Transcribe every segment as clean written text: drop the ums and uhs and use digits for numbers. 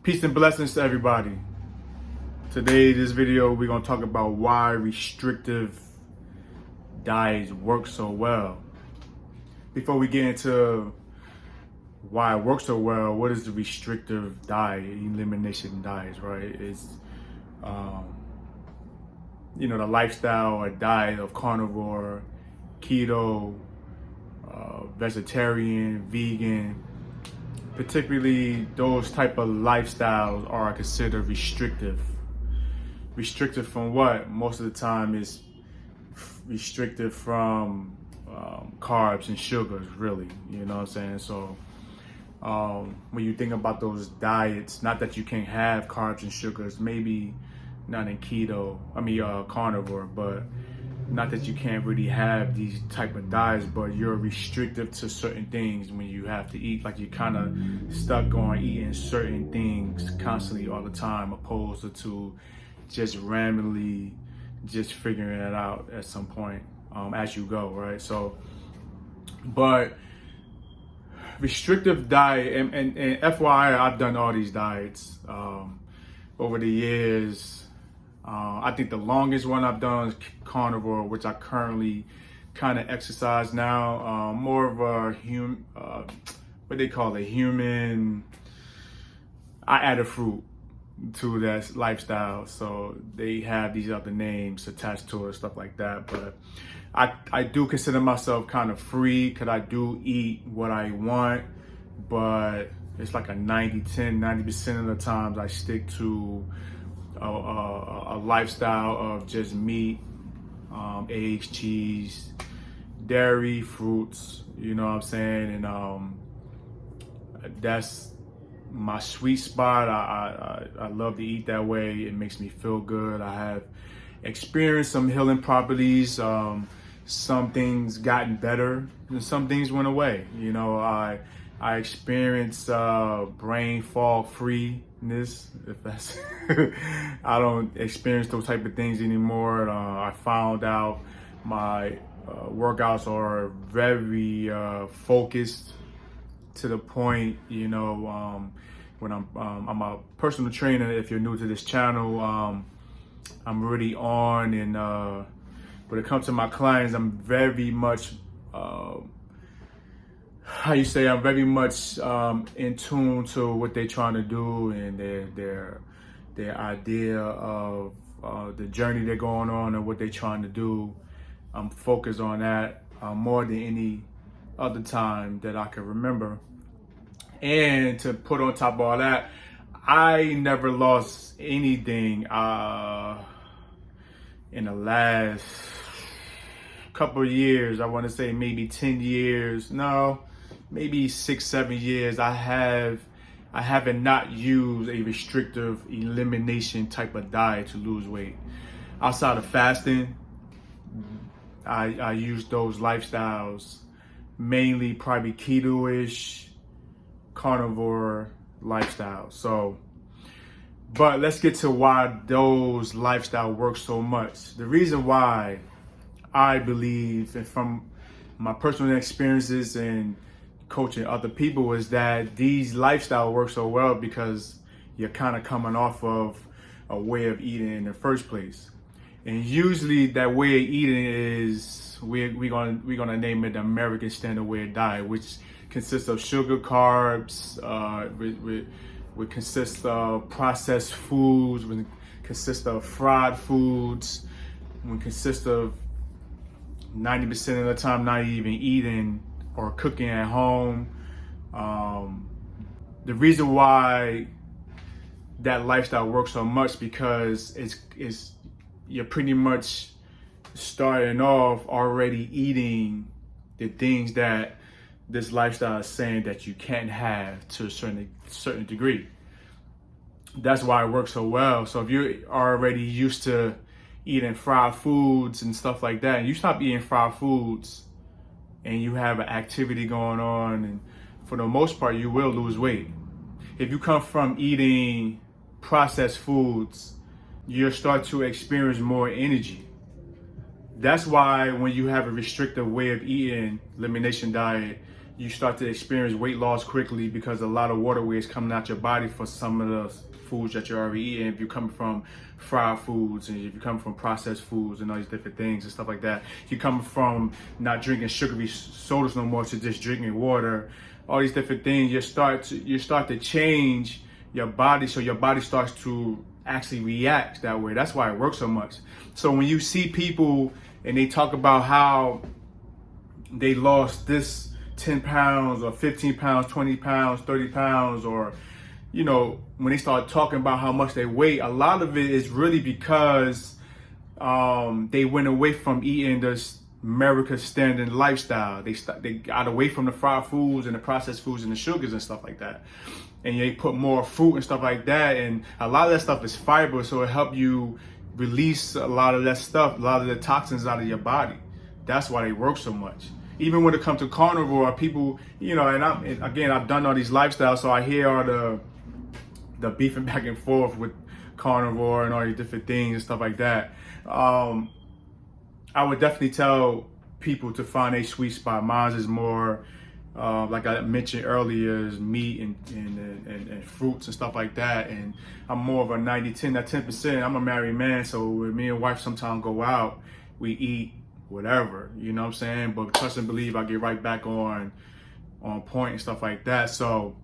Peace and blessings to everybody. Today, this video, we're gonna talk about why restrictive diets work so well. Before we get into why it works so well, what is the restrictive diet, elimination diets, right? It's, the lifestyle or diet of carnivore, keto, vegetarian, vegan. Particularly those type of lifestyles are considered restrictive. Restrictive from what? Most of the time is restricted from carbs and sugars, really. You know what I'm saying? So when you think about those diets, not that you can't have carbs and sugars, maybe not in carnivore, but not that you can't really have these type of diets, but you're restrictive to certain things when you have to eat. Like you're kind of stuck on eating certain things constantly all the time, opposed to just randomly just figuring it out at some point as you go, right? So, but restrictive diet, and FYI, I've done all these diets over the years. I think the longest one I've done is carnivore, which I currently kind of exercise now. More of a what they call it, human. I add a fruit to that lifestyle, so they have these other names attached to it, stuff like that. But I do consider myself kind of free, because I do eat what I want, but it's like a 90% of the times I stick to a lifestyle of just meat, eggs, cheese, dairy, fruits, you know what I'm saying? And that's my sweet spot. I love to eat that way. It makes me feel good. I have experienced some healing properties. Some things gotten better and some things went away. I experienced brain fog freeness, if that's I don't experience those type of things anymore. I found out my workouts are very focused to the point, when I'm a personal trainer. If you're new to this channel, I'm really on, and when it comes to my clients, I'm very much I'm very much in tune to what they're trying to do, and their idea of the journey they're going on and what they're trying to do. I'm focused on that more than any other time that I can remember. And to put on top of all that, I never lost anything in the last couple of years. I want to say maybe 10 years. No, maybe 6-7 years. I haven't not used a restrictive elimination type of diet to lose weight. Outside of fasting, I use those lifestyles, mainly probably keto-ish, carnivore lifestyle. So, but let's get to why those lifestyle work so much. The reason why I believe, and from my personal experiences and coaching other people, is that these lifestyle work so well because you're kind of coming off of a way of eating in the first place. And usually that way of eating is, we're gonna name it the American Standard Way of Diet, which consists of sugar, carbs, would consist of processed foods, would consist of fried foods, would consist of 90% of the time not even eating or cooking at home. The reason why that lifestyle works so much because you're pretty much starting off already eating the things that this lifestyle is saying that you can't have to a certain degree. That's why it works so well. So if you're already used to eating fried foods and stuff like that, and you stop eating fried foods and you have an activity going on, and for the most part you will lose weight. If you come from eating processed foods, you'll start to experience more energy. That's why when you have a restrictive way of eating, elimination diet, you start to experience weight loss quickly because a lot of water weight is coming out your body for some of the foods that you're already eating. If you're coming from fried foods, and if you're coming from processed foods and all these different things and stuff like that, you're coming from not drinking sugary sodas no more to just drinking water, all these different things, you start to change your body, so your body starts to actually react that way. That's why it works so much. So when you see people and they talk about how they lost this 10 pounds or 15 pounds, 20 pounds, 30 pounds, or, you know, when they start talking about how much they weigh, a lot of it is really because they went away from eating this America standard lifestyle. They got away from the fried foods and the processed foods and the sugars and stuff like that. And they put more fruit and stuff like that. And a lot of that stuff is fiber, so it helps you release a lot of that stuff, a lot of the toxins out of your body. That's why they work so much. Even when it comes to carnivore, people, you know, and I've done all these lifestyles, so I hear all the beefing back and forth with carnivore and all these different things and stuff like that. I would definitely tell people to find a sweet spot. Mine is more, like I mentioned earlier, is meat and fruits and stuff like that. And I'm more of a 90-10, that 10%. I'm a married man, so when me and wife sometimes go out, we eat whatever, you know what I'm saying? But trust and believe, I get right back on point and stuff like that. So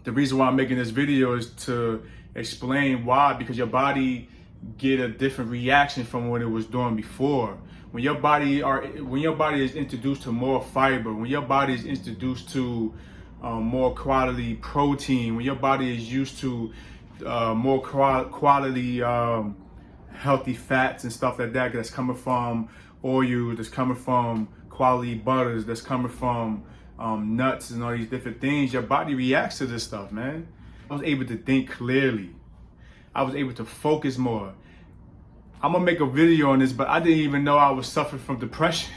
the reason why I'm making this video is to explain why, because your body get a different reaction from what it was doing before. When your body is introduced to more fiber, when your body is introduced to more quality protein, when your body is used to more quality healthy fats and stuff like that, that's coming from oil, that's coming from quality butters, that's coming from nuts and all these different things, your body reacts to this stuff, man. I was able to think clearly. I was able to focus more. I'm gonna make a video on this, but I didn't even know I was suffering from depression.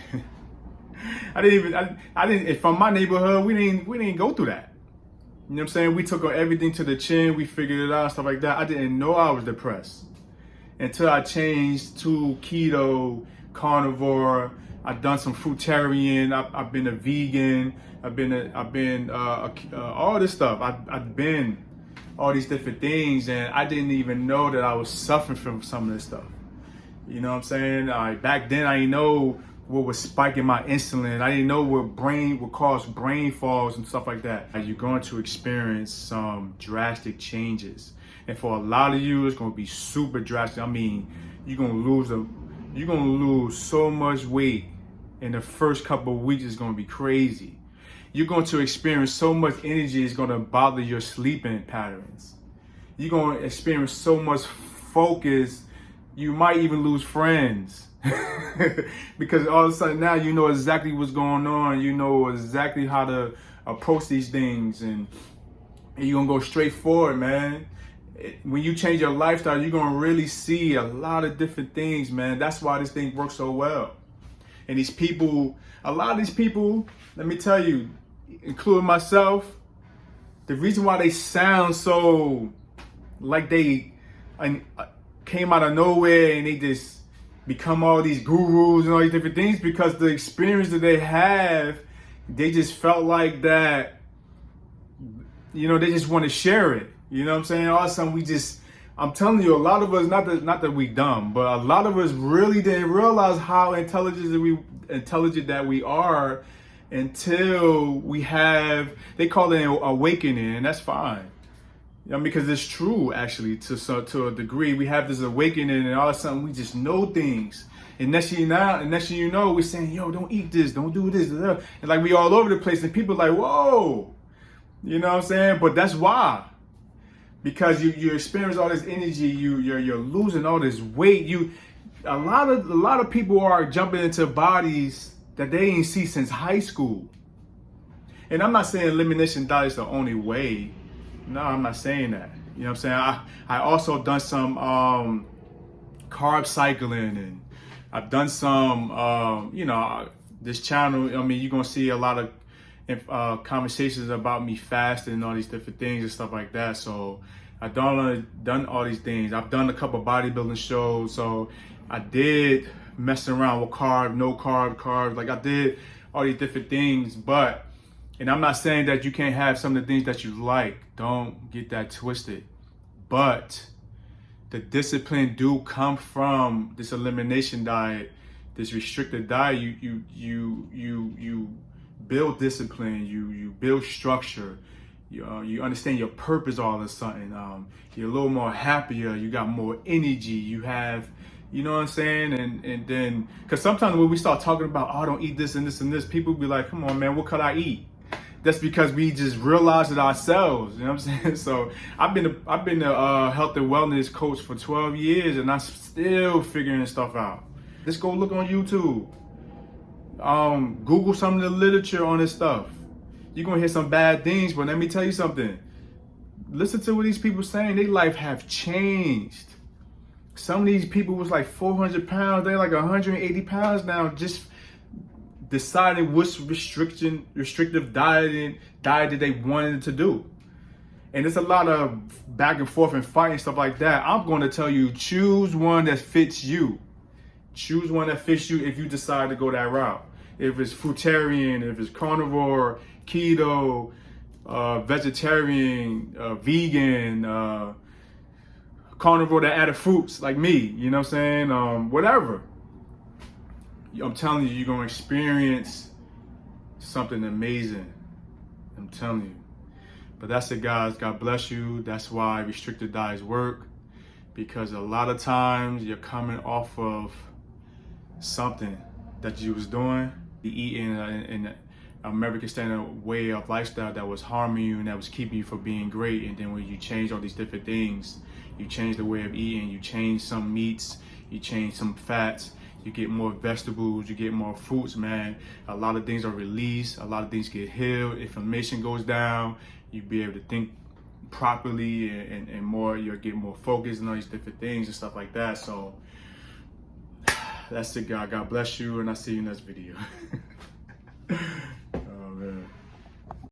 I didn't, from my neighborhood, we didn't go through that. You know what I'm saying? We took everything to the chin, we figured it out, and stuff like that. I didn't know I was depressed until I changed to keto, carnivore. I've done some fruitarian. I've been a vegan. I've been all this stuff. I've been all these different things, and I didn't even know that I was suffering from some of this stuff. You know what I'm saying? Back then, I didn't know what was spiking my insulin. I didn't know what caused brain falls and stuff like that. You're going to experience some drastic changes, and for a lot of you, it's going to be super drastic. I mean, you're gonna lose so much weight in the first couple of weeks. It's gonna be crazy. You're going to experience so much energy, it's going to bother your sleeping patterns. You're going to experience so much focus, you might even lose friends. Because all of a sudden now you know exactly what's going on. You know exactly how to approach these things, and you're going to go straight forward, man. When you change your lifestyle, you're going to really see a lot of different things, man. That's why this thing works so well. And these people, a lot of these people, let me tell you, including myself, the reason why they sound so like they came out of nowhere and they just become all these gurus and all these different things, because the experience that they have, they just felt like that, you know, they just want to share it. You know what I'm saying? All of a sudden I'm telling you, a lot of us, not that we dumb, but a lot of us really didn't realize how intelligent that we are until we have, they call it an awakening, and that's fine. You know, because it's true, actually, to a degree. We have this awakening, and all of a sudden we just know things. And next thing you know, we're saying, yo, don't eat this, don't do this. And like we all over the place, and people are like, whoa. You know what I'm saying? But that's why. Because you experience all this energy, you're losing all this weight. A lot of people are jumping into bodies that they ain't see since high school. And I'm not saying elimination diet is the only way. No, I'm not saying that. You know what I'm saying? I also done some carb cycling, and I've done some this channel. I mean, you're gonna see a lot of conversations about me fasting and all these different things and stuff like that. So I've done all these things. I've done a couple bodybuilding shows. So I did messing around with no carb. Like I did all these different things. But And I'm not saying that you can't have some of the things that you like. Don't get that twisted. But the discipline do come from this elimination diet, this restricted diet. You build discipline. You build structure. You understand your purpose all of a sudden. You're a little more happier. You got more energy. You have, you know what I'm saying? And then, because sometimes when we start talking about, oh, I don't eat this and this and this, people be like, come on, man, what could I eat? That's because we just realized it ourselves. You know what I'm saying? So I've been a health and wellness coach for 12 years, and I'm still figuring stuff out. Just go look on YouTube. Google some of the literature on this stuff. You're gonna hear some bad things, but let me tell you something. Listen to what these people saying. Their life have changed. Some of these people was like 400 pounds. They're like 180 pounds now, just deciding which restrictive diet that they wanted to do. And it's a lot of back and forth and fighting, stuff like that. I'm going to tell you, choose one that fits you. Choose one that fits you if you decide to go that route. If it's fruitarian, if it's carnivore, keto, vegetarian, vegan, carnivore that added fruits like me, you know what I'm saying? Whatever. I'm telling you, you're going to experience something amazing. I'm telling you. But that's it, guys. God bless you. That's why restricted diets work. Because a lot of times you're coming off of something that you was doing, eating in an American standard way of lifestyle that was harming you and that was keeping you from being great. And then when you change all these different things, you change the way of eating, you change some meats, you change some fats, you get more vegetables, you get more fruits, man. A lot of things are released, a lot of things get healed, inflammation goes down, you be able to think properly and more, you'll get more focused on all these different things and stuff like that. So that's it, God. God bless you, and I'll see you in the next video.